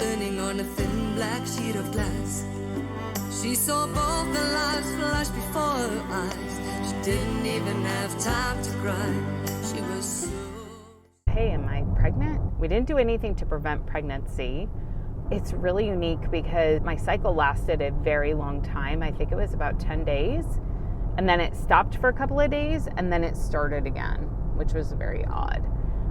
turning on a thin black sheet of glass. She saw both the lives flash before her eyes. She didn't even have time to cry. She was so... Hey, am I pregnant? We didn't do anything to prevent pregnancy. It's really unique because my cycle lasted a very long time. I think it was about 10 days. And then it stopped for a couple of days and then it started again, which was very odd.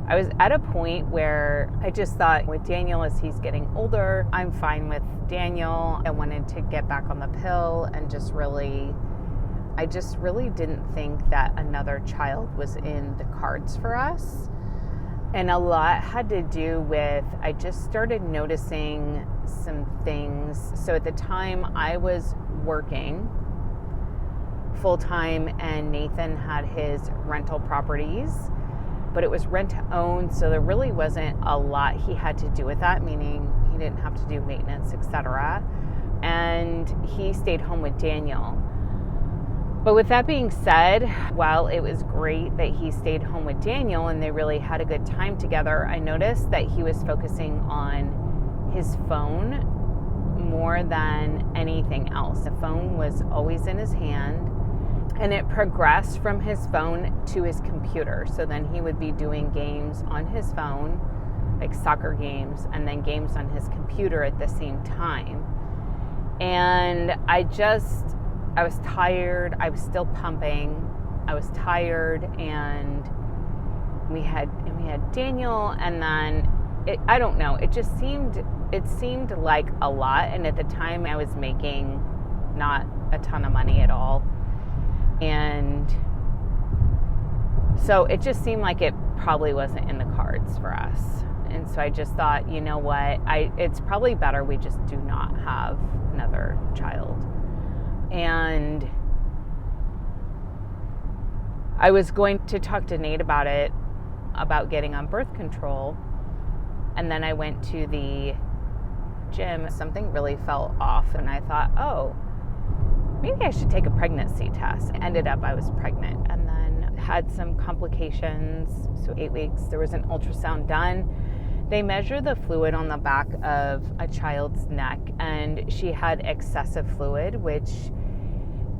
I was at a point where I just thought with Daniel, as he's getting older, I'm fine with Daniel. I wanted to get back on the pill and I just really didn't think that another child was in the cards for us. And a lot had to do with, I just started noticing some things. So at the time I was working full-time and Nathan had his rental properties, but it was rent to own. So there really wasn't a lot he had to do with that, meaning he didn't have to do maintenance, etc. And he stayed home with Daniel. But with that being said, while it was great that he stayed home with Daniel and they really had a good time together, I noticed that he was focusing on his phone more than anything else. The phone was always in his hand, and it progressed from his phone to his computer. So then he would be doing games on his phone, like soccer games, and then games on his computer at the same time. And I was tired. I was still pumping. I was tired, and we had Daniel, and then I don't know. It seemed like a lot, and at the time I was making not a ton of money at all, and so it just seemed like it probably wasn't in the cards for us. And so I just thought, you know what? It's probably better we just do not have another child. And I was going to talk to Nate about it, about getting on birth control. And then I went to the gym. Something really felt off. And I thought, oh, maybe I should take a pregnancy test. Ended up, I was pregnant and then had some complications. So 8 weeks, there was an ultrasound done. They measure the fluid on the back of a child's neck, and she had excessive fluid, which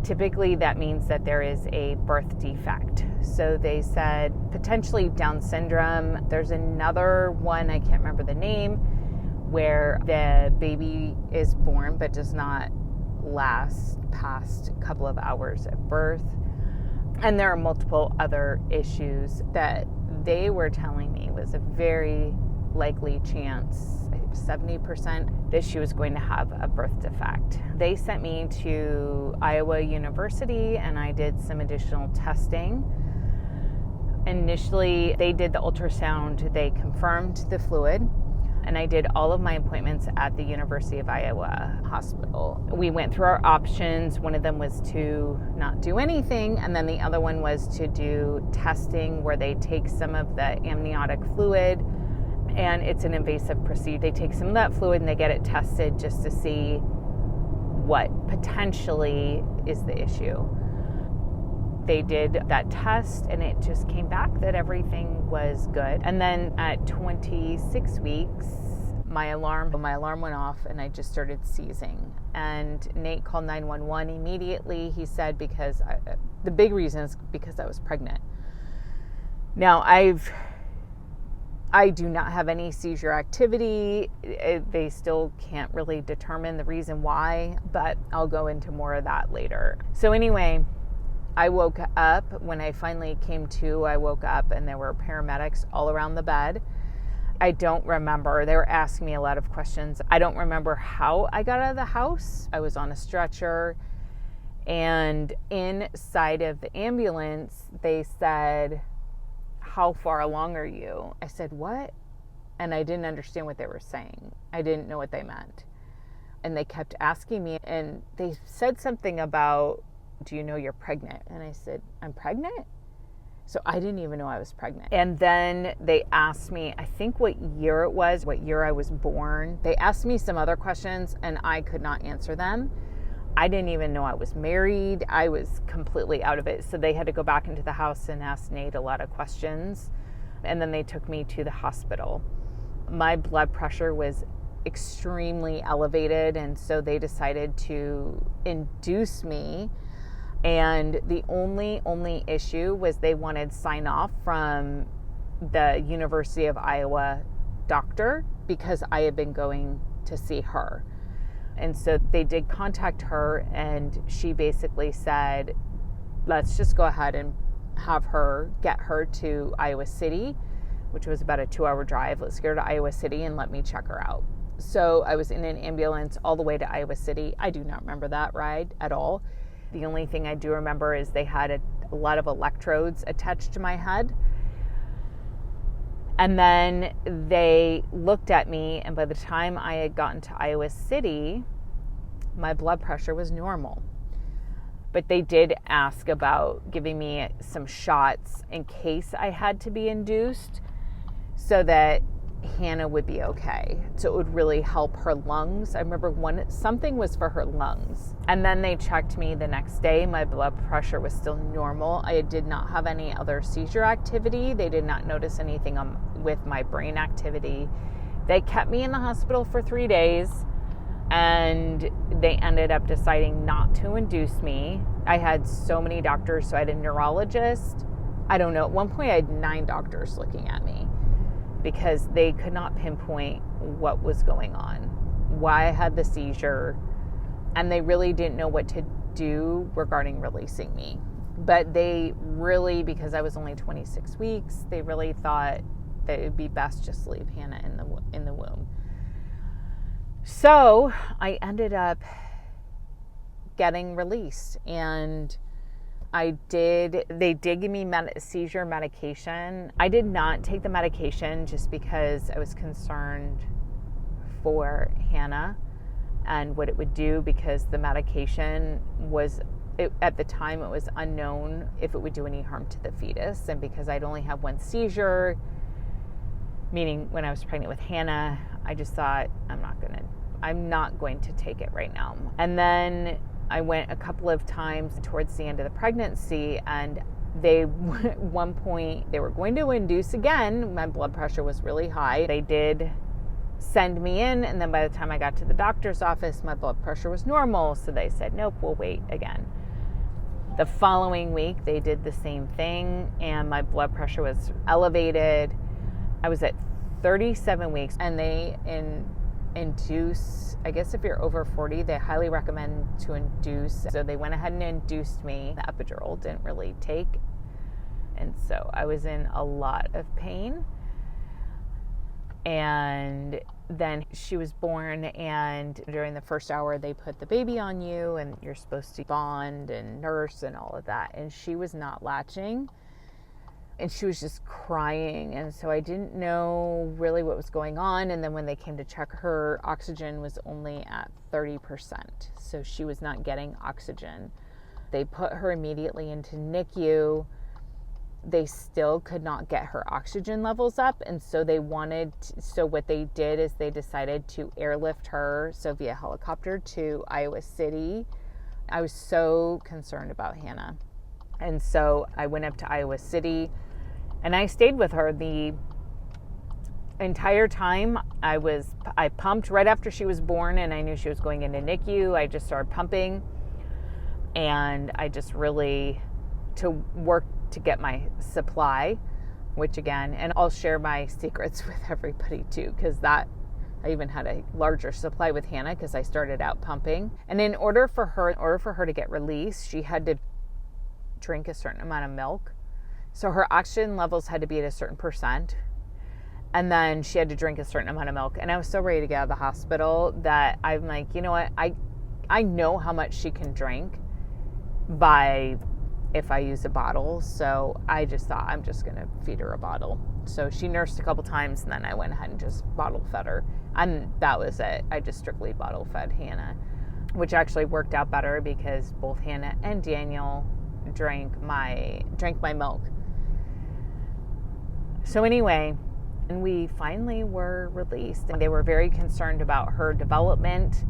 typically that means that there is a birth defect. So they said potentially Down syndrome. There's another one, I can't remember the name, where the baby is born but does not last past a couple of hours at birth. And there are multiple other issues that they were telling me was a very likely chance, 70%, that she was going to have a birth defect. They sent me to Iowa University and I did some additional testing. Initially, they did the ultrasound, they confirmed the fluid, and I did all of my appointments at the University of Iowa hospital. We went through our options. One of them was to not do anything, and then the other one was to do testing where they take some of the amniotic fluid, and it's an invasive procedure. They take some of that fluid and they get it tested just to see what potentially is the issue. They did that test and it just came back that everything was good. And then at 26 weeks, my alarm went off and I just started seizing. And Nate called 911 immediately. He said the big reason is because I was pregnant. Now I do not have any seizure activity. They still can't really determine the reason why, but I'll go into more of that later. So anyway, I woke up. When I finally came to, I woke up and there were paramedics all around the bed. I don't remember. They were asking me a lot of questions. I don't remember how I got out of the house. I was on a stretcher, and inside of the ambulance, they said, "How far along are you?" I said, "What?" And I didn't understand what they were saying. I didn't know what they meant. And they kept asking me, and they said something about, "Do you know you're pregnant?" And I said, "I'm pregnant?" So I didn't even know I was pregnant. And then they asked me, I think what year it was, what year I was born. They asked me some other questions and I could not answer them. I didn't even know I was married. I was completely out of it. So they had to go back into the house and ask Nate a lot of questions. And then they took me to the hospital. My blood pressure was extremely elevated, and so they decided to induce me. And the only issue was they wanted sign off from the University of Iowa doctor because I had been going to see her. And so they did contact her, and she basically said, let's just go ahead and get her to Iowa City, which was about a 2-hour drive. Let's get her to Iowa City and let me check her out. So I was in an ambulance all the way to Iowa City. I do not remember that ride at all. The only thing I do remember is they had a lot of electrodes attached to my head. And then they looked at me, and by the time I had gotten to Iowa City, my blood pressure was normal. But they did ask about giving me some shots in case I had to be induced so that Hannah would be okay. So it would really help her lungs. I remember something was for her lungs. And then they checked me the next day. My blood pressure was still normal. I did not have any other seizure activity. They did not notice anything with my brain activity. They kept me in the hospital for 3 days, and they ended up deciding not to induce me. I had so many doctors. So I had a neurologist. I don't know. At one point I had 9 doctors looking at me, because they could not pinpoint what was going on, why I had the seizure, and they really didn't know what to do regarding releasing me. But they really, because I was only 26 weeks, they really thought that it would be best just to leave Hannah in the womb. So I ended up getting released, and they did give me seizure medication. I did not take the medication just because I was concerned for Hannah and what it would do, because the medication at the time it was unknown if it would do any harm to the fetus. And because I'd only had 1 seizure, meaning when I was pregnant with Hannah, I just thought, I'm not going to take it right now. And then I went a couple of times towards the end of the pregnancy, and at one point they were going to induce again. My blood pressure was really high. They did send me in, and then by the time I got to the doctor's office, my blood pressure was normal. So they said, nope, we'll wait again. The following week, they did the same thing, and my blood pressure was elevated. I was at 37 weeks, and they induce, I guess if you're over 40, they highly recommend to induce. So they went ahead and induced me. The epidural didn't really take. And so I was in a lot of pain. And then she was born, and during the first hour, they put the baby on you, and you're supposed to bond and nurse and all of that. And she was not latching. And she was just crying. And so I didn't know really what was going on. And then when they came to check, her oxygen was only at 30%. So she was not getting oxygen. They put her immediately into NICU. They still could not get her oxygen levels up. And so so what they did is they decided to airlift her, so via helicopter, to Iowa City. I was so concerned about Hannah. And so I went up to Iowa City, and I stayed with her the entire time. I pumped right after she was born, and I knew she was going into NICU. I just started pumping, and I just really to work to get my supply, which again, and I'll share my secrets with everybody too, because I even had a larger supply with Hannah because I started out pumping. And in order for her to get released, she had to drink a certain amount of milk. So her oxygen levels had to be at a certain percent. And then she had to drink a certain amount of milk. And I was so ready to get out of the hospital that I'm like, you know what? I know how much she can drink if I use a bottle. So I just thought, I'm just going to feed her a bottle. So she nursed a couple times, and then I went ahead and just bottle fed her. And that was it. I just strictly bottle fed Hannah, which actually worked out better because both Hannah and Daniel drank my milk. So anyway, and we finally were released, and they were very concerned about her development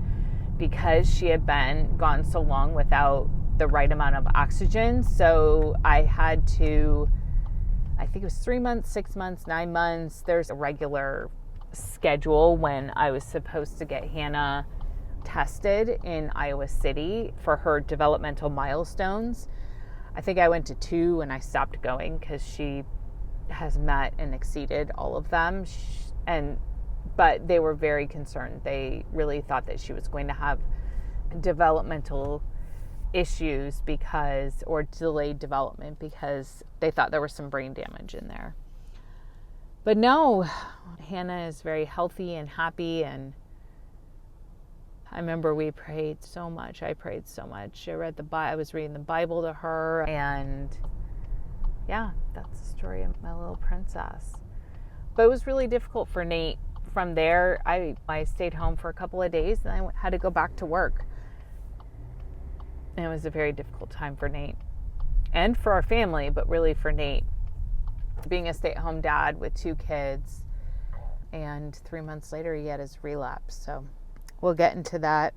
because she had gone so long without the right amount of oxygen. So I had to, I think it was 3 months, 6 months, 9 months. There's irregular schedule when I was supposed to get Hannah tested in Iowa City for her developmental milestones. I think I went to 2 and I stopped going because she has met and exceeded all of them. But they were very concerned. They really thought that she was going to have developmental issues or delayed development, because they thought there was some brain damage in there. But no, Hannah is very healthy and happy, and I remember we prayed so much. I prayed so much. I was reading the Bible to her, and yeah, that's the story of my little princess. But it was really difficult for Nate. From there, I stayed home for a couple of days, and I had to go back to work. And it was a very difficult time for Nate and for our family, but really for Nate, being a stay-at-home dad with 2 kids, and 3 months later he had his relapse. So we'll get into that